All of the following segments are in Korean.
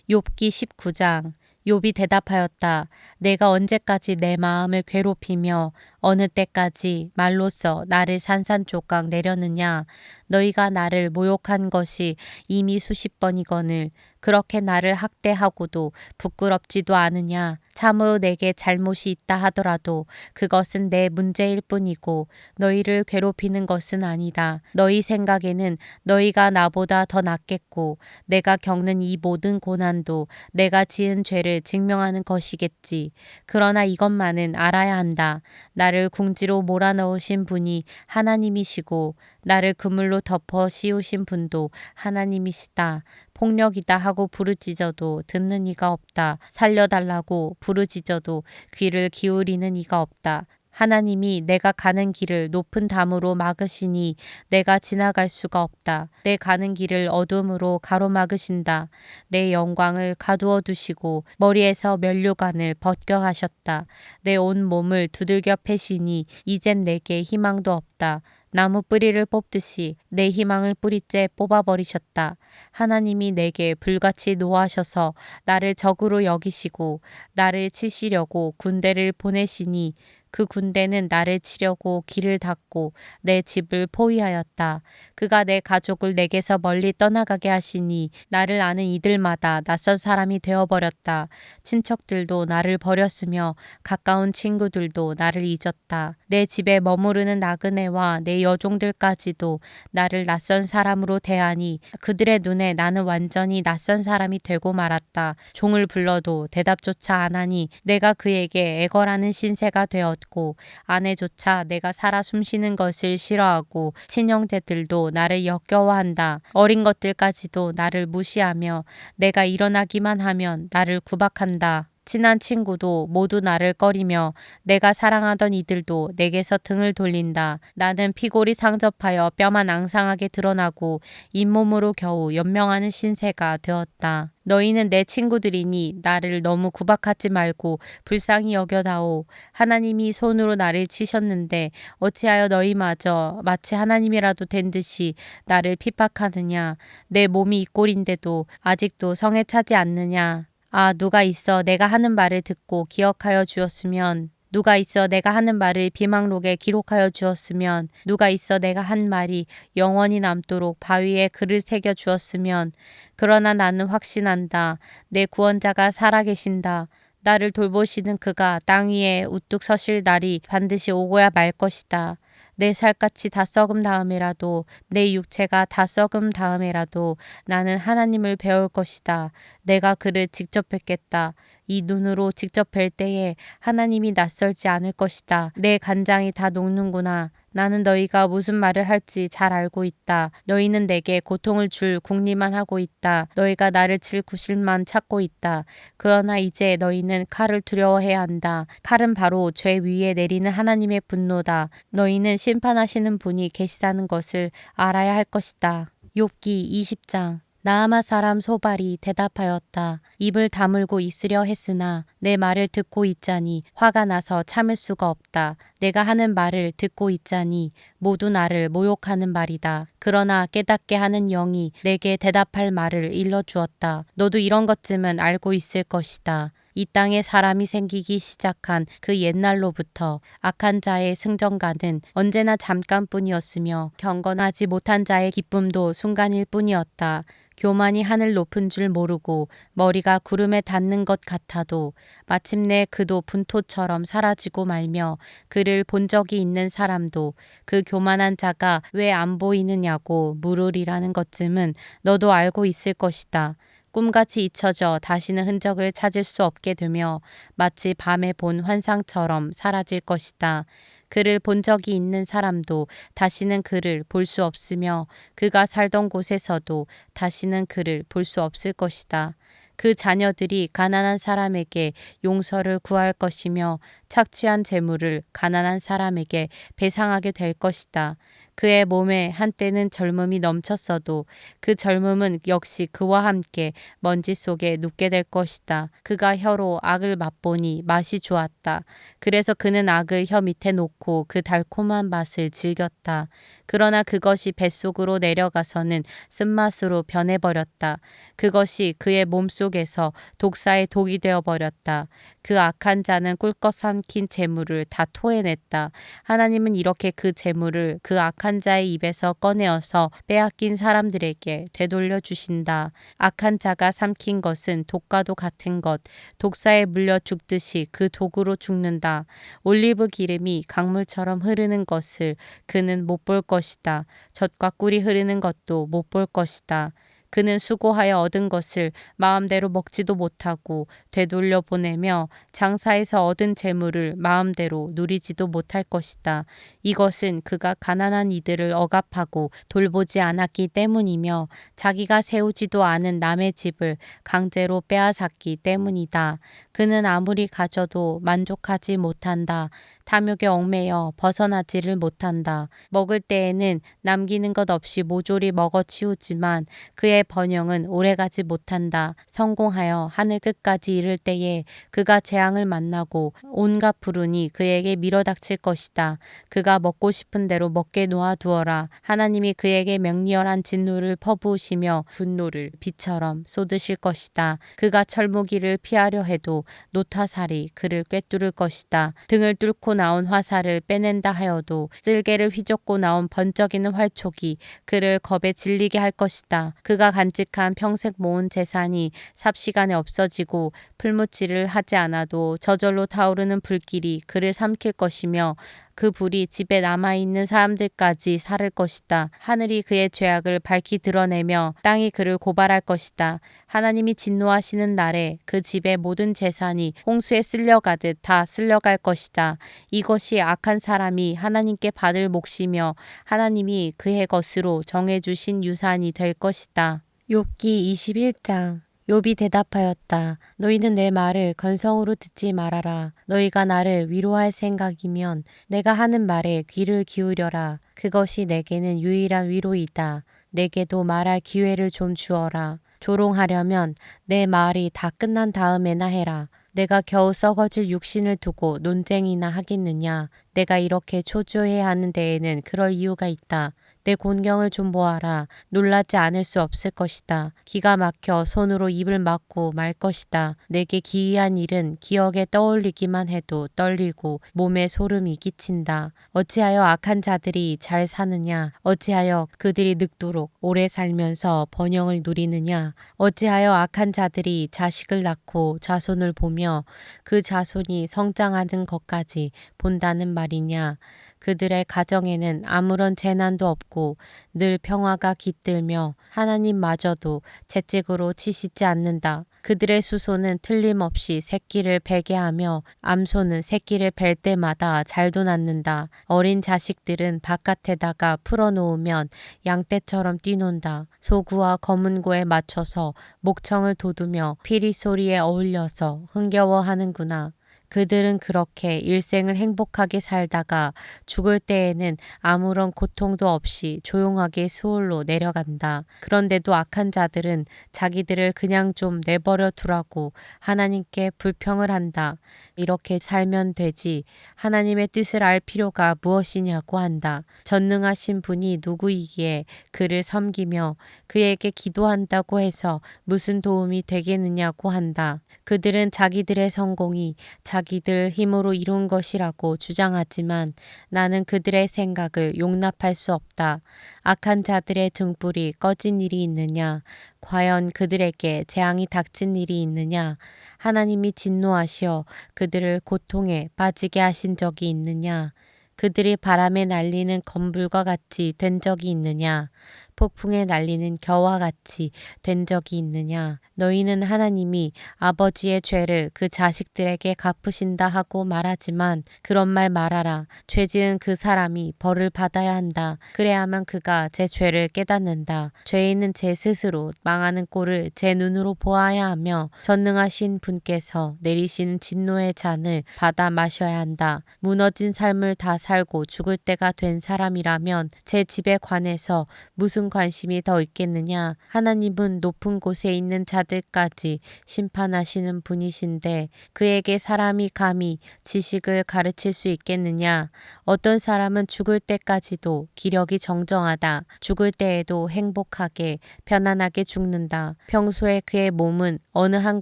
욥기 19장. 욥이 대답하였다. 내가 언제까지 내 마음을 괴롭히며 어느 때까지 말로써 나를 산산조각 내려느냐. 너희가 나를 모욕한 것이 이미 수십 번이거늘 그렇게 나를 학대하고도 부끄럽지도 않으냐. 참으로 내게 잘못이 있다 하더라도 그것은 내 문제일 뿐이고 너희를 괴롭히는 것은 아니다. 너희 생각에는 너희가 나보다 더 낫겠고 내가 겪는 이 모든 고난도 내가 지은 죄를 증명하는 것이겠지. 그러나 이것만은 알아야 한다. 나를 궁지로 몰아넣으신 분이 하나님이시고 나를 그물로 덮어 씌우신 분도 하나님이시다. 폭력이다 하고 부르짖어도 듣는 이가 없다. 살려달라고 부르짖어도 귀를 기울이는 이가 없다. 하나님이 내가 가는 길을 높은 담으로 막으시니 내가 지나갈 수가 없다. 내 가는 길을 어둠으로 가로막으신다. 내 영광을 가두어 두시고 머리에서 면류관을 벗겨하셨다. 내 온 몸을 두들겨 패시니 이젠 내게 희망도 없다. 나무 뿌리를 뽑듯이 내 희망을 뿌리째 뽑아버리셨다. 하나님이 내게 불같이 노하셔서 나를 적으로 여기시고 나를 치시려고 군대를 보내시니 그 군대는 나를 치려고 길을 닫고 내 집을 포위하였다. 그가 내 가족을 내게서 멀리 떠나가게 하시니 나를 아는 이들마다 낯선 사람이 되어버렸다. 친척들도 나를 버렸으며 가까운 친구들도 나를 잊었다. 내 집에 머무르는 나그네와 내 여종들까지도 나를 낯선 사람으로 대하니 그들의 눈에 나는 완전히 낯선 사람이 되고 말았다. 종을 불러도 대답조차 안 하니 내가 그에게 애걸하는 신세가 되었고 아내조차 내가 살아 숨쉬는 것을 싫어하고 친형제들도 나를 역겨워한다. 어린 것들까지도 나를 무시하며 내가 일어나기만 하면 나를 구박한다. 친한 친구도 모두 나를 꺼리며 내가 사랑하던 이들도 내게서 등을 돌린다. 나는 피골이 상접하여 뼈만 앙상하게 드러나고 잇몸으로 겨우 연명하는 신세가 되었다. 너희는 내 친구들이니 나를 너무 구박하지 말고 불쌍히 여겨다오. 하나님이 손으로 나를 치셨는데 어찌하여 너희마저 마치 하나님이라도 된 듯이 나를 핍박하느냐. 내 몸이 이 꼴인데도 아직도 성에 차지 않느냐. 아, 누가 있어 내가 하는 말을 듣고 기억하여 주었으면, 누가 있어 내가 하는 말을 비망록에 기록하여 주었으면, 누가 있어 내가 한 말이 영원히 남도록 바위에 글을 새겨 주었으면. 그러나 나는 확신한다. 내 구원자가 살아계신다. 나를 돌보시는 그가 땅 위에 우뚝 서실 날이 반드시 오고야 말 것이다. 내 살갗이 다 썩은 다음에라도, 내 육체가 다 썩은 다음에라도 나는 하나님을 배울 것이다. 내가 그를 직접 뵙겠다. 이 눈으로 직접 뵐 때에 하나님이 낯설지 않을 것이다. 내 간장이 다 녹는구나. 나는 너희가 무슨 말을 할지 잘 알고 있다. 너희는 내게 고통을 줄 궁리만 하고 있다. 너희가 나를 칠 구실만 찾고 있다. 그러나 이제 너희는 칼을 두려워해야 한다. 칼은 바로 죄 위에 내리는 하나님의 분노다. 너희는 심판하시는 분이 계시다는 것을 알아야 할 것이다. 욥기 20장. 나아마 사람 소발이 대답하였다. 입을 다물고 있으려 했으나 내 말을 듣고 있자니 화가 나서 참을 수가 없다. 내가 하는 말을 듣고 있자니 모두 나를 모욕하는 말이다. 그러나 깨닫게 하는 영이 내게 대답할 말을 일러주었다. 너도 이런 것쯤은 알고 있을 것이다. 이 땅에 사람이 생기기 시작한 그 옛날로부터 악한 자의 승전가는 언제나 잠깐뿐이었으며 경건하지 못한 자의 기쁨도 순간일 뿐이었다. 교만이 하늘 높은 줄 모르고 머리가 구름에 닿는 것 같아도 마침내 그도 분토처럼 사라지고 말며 그를 본 적이 있는 사람도 그 교만한 자가 왜 안 보이느냐고 물으리라는 것쯤은 너도 알고 있을 것이다. 꿈같이 잊혀져 다시는 흔적을 찾을 수 없게 되며 마치 밤에 본 환상처럼 사라질 것이다. 그를 본 적이 있는 사람도 다시는 그를 볼 수 없으며 그가 살던 곳에서도 다시는 그를 볼 수 없을 것이다. 그 자녀들이 가난한 사람에게 용서를 구할 것이며 착취한 재물을 가난한 사람에게 배상하게 될 것이다. 그의 몸에 한때는 젊음이 넘쳤어도 그 젊음은 역시 그와 함께 먼지 속에 눕게 될 것이다. 그가 혀로 악을 맛보니 맛이 좋았다. 그래서 그는 악을 혀 밑에 놓고 그 달콤한 맛을 즐겼다. 그러나 그것이 뱃속으로 내려가서는 쓴맛으로 변해버렸다. 그것이 그의 몸속에서 독사의 독이 되어버렸다. 그 악한 자는 꿀꺽 삼킨 재물을 다 토해냈다. 하나님은 이렇게 그 재물을 그 악한 자의 입에서 꺼내어서 빼앗긴 사람들에게 되돌려 주신다. 악한 자가 삼킨 것은 독과도 같은 것, 독사에 물려 죽듯이 그 독으로 죽는다. 올리브 기름이 강물처럼 흐르는 것을 그는 못 볼 것이다. 젖과 꿀이 흐르는 것도 못 볼 것이다. 그는 수고하여 얻은 것을 마음대로 먹지도 못하고 되돌려 보내며 장사에서 얻은 재물을 마음대로 누리지도 못할 것이다. 이것은 그가 가난한 이들을 억압하고 돌보지 않았기 때문이며 자기가 세우지도 않은 남의 집을 강제로 빼앗았기 때문이다. 그는 아무리 가져도 만족하지 못한다. 탐욕에 얽매여 벗어나지를 못한다. 먹을 때에는 남기는 것 없이 모조리 먹어치우지만 그의 번영은 오래가지 못한다. 성공하여 하늘 끝까지 이를 때에 그가 재앙을 만나고 온갖 불운이 그에게 밀어닥칠 것이다. 그가 먹고 싶은 대로 먹게 놓아두어라. 하나님이 그에게 맹렬한 진노를 퍼부으시며 분노를 비처럼 쏟으실 것이다. 그가 철무기를 피하려 해도 노타살이 그를 꿰뚫을 것이다. 등을 뚫고 나온 화살을 빼낸다 하여도 쓸개를 휘젓고 나온 번쩍이는 활촉이 그를 겁에 질리게 할 것이다. 그가 간직한 평생 모은 재산이 삽시간에 없어지고 풀무치를 하지 않아도 저절로 타오르는 불길이 그를 삼킬 것이며 그 불이 집에 남아있는 사람들까지 살을 것이다. 하늘이 그의 죄악을 밝히 드러내며 땅이 그를 고발할 것이다. 하나님이 진노하시는 날에 그 집의 모든 재산이 홍수에 쓸려가듯 다 쓸려갈 것이다. 이것이 악한 사람이 하나님께 받을 몫이며 하나님이 그의 것으로 정해주신 유산이 될 것이다. 욥기 21장. 욥이 대답하였다. 너희는 내 말을 건성으로 듣지 말아라. 너희가 나를 위로할 생각이면 내가 하는 말에 귀를 기울여라. 그것이 내게는 유일한 위로이다. 내게도 말할 기회를 좀 주어라. 조롱하려면 내 말이 다 끝난 다음에나 해라. 내가 겨우 썩어질 육신을 두고 논쟁이나 하겠느냐. 내가 이렇게 초조해야 하는 데에는 그럴 이유가 있다. 내 곤경을 좀 보아라. 놀라지 않을 수 없을 것이다. 기가 막혀 손으로 입을 막고 말 것이다. 내게 기이한 일은 기억에 떠올리기만 해도 떨리고 몸에 소름이 끼친다. 어찌하여 악한 자들이 잘 사느냐? 어찌하여 그들이 늙도록 오래 살면서 번영을 누리느냐? 어찌하여 악한 자들이 자식을 낳고 자손을 보며 그 자손이 성장하는 것까지 본다는 말이냐? 그들의 가정에는 아무런 재난도 없고 늘 평화가 깃들며 하나님마저도 채찍으로 치시지 않는다. 그들의 수소는 틀림없이 새끼를 베게 하며 암소는 새끼를 벨 때마다 잘도 낳는다. 어린 자식들은 바깥에다가 풀어놓으면 양떼처럼 뛰논다. 소구와 검은고에 맞춰서 목청을 돋우며 피리 소리에 어울려서 흥겨워하는구나. 그들은 그렇게 일생을 행복하게 살다가 죽을 때에는 아무런 고통도 없이 조용하게 스올로 내려간다. 그런데도 악한 자들은 자기들을 그냥 좀 내버려 두라고 하나님께 불평을 한다. 이렇게 살면 되지. 하나님의 뜻을 알 필요가 무엇이냐고 한다. 전능하신 분이 누구이기에 그를 섬기며 그에게 기도한다고 해서 무슨 도움이 되겠느냐고 한다. 그들은 자기들의 성공이 자기들 힘으로 이룬 것이라고 주장하지만 나는 그들의 생각을 용납할 수 없다. 악한 자들의 등불이 꺼진 일이 있느냐? 과연 그들에게 재앙이 닥친 일이 있느냐? 하나님이 진노하시어 그들을 고통에 빠지게 하신 적이 있느냐? 그들이 바람에 날리는 검불과 같이 된 적이 있느냐? 폭풍에 날리는 겨와 같이 된 적이 있느냐? 너희는 하나님이 아버지의 죄를 그 자식들에게 갚으신다 하고 말하지만 그런 말 말하라. 죄 지은 그 사람이 벌을 받아야 한다. 그래야만 그가 제 죄를 깨닫는다. 죄인은 제 스스로 망하는 꼴을 제 눈으로 보아야 하며 전능하신 분께서 내리시는 진노의 잔을 받아 마셔야 한다. 무너진 삶을 다 살고 죽을 때가 된 사람이라면 제 집에 관해서 무슨 관심이 더 있겠느냐? 하나님은 높은 곳에 있는 자들까지 심판하시는 분이신데 그에게 사람이 감히 지식을 가르칠 수 있겠느냐? 어떤 사람은 죽을 때까지도 기력이 정정하다. 죽을 때에도 행복하게 편안하게 죽는다. 평소에 그의 몸은 어느 한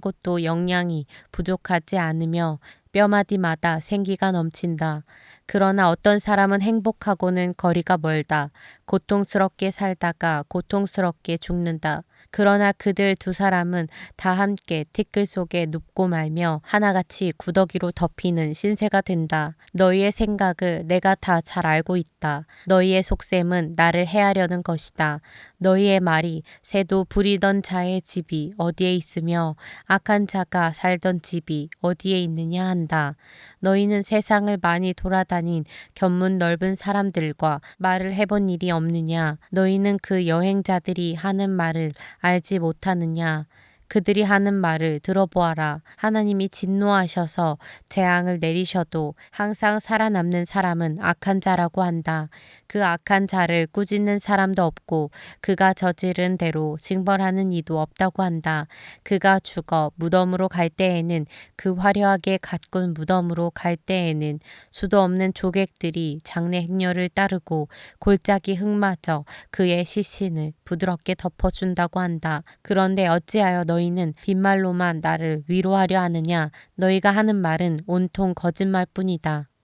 곳도 영양이 부족하지 않으며 뼈마디마다 생기가 넘친다. 그러나 어떤 사람은 행복하고는 거리가 멀다. 고통스럽게 살다가 고통스럽게 죽는다. 그러나 그들 두 사람은 다 함께 티끌 속에 눕고 말며 하나같이 구더기로 덮이는 신세가 된다. 너희의 생각을 내가 다 잘 알고 있다. 너희의 속셈은 나를 해하려는 것이다. 너희의 말이 새도 부리던 자의 집이 어디에 있으며 악한 자가 살던 집이 어디에 있느냐 한다. 너희는 세상을 많이 돌아다닌 견문 넓은 사람들과 말을 해본 일이 없느냐? 너희는 그 여행자들이 하는 말을 알지 못하느냐? 그들이 하는 말을 들어보아라. 하나님이 진노하셔서 재앙을 내리셔도 항상 살아남는 사람은 악한 자라고 한다. 그 악한 자를 꾸짖는 사람도 없고 그가 저지른 대로 징벌하는 이도 없다고 한다. 그가 죽어 무덤으로 갈 때에는 그 화려하게 가꾼 무덤으로 갈 때에는 수도 없는 조객들이 장래 행렬을 따르고 골짜기 흙마저 그의 시신을 부드럽게 덮어준다고 한다. 그런데 어찌하여 너희는 빈말로만 나를 위로하려 하느냐? 너희가 하는 말은 온통 거짓말뿐이다.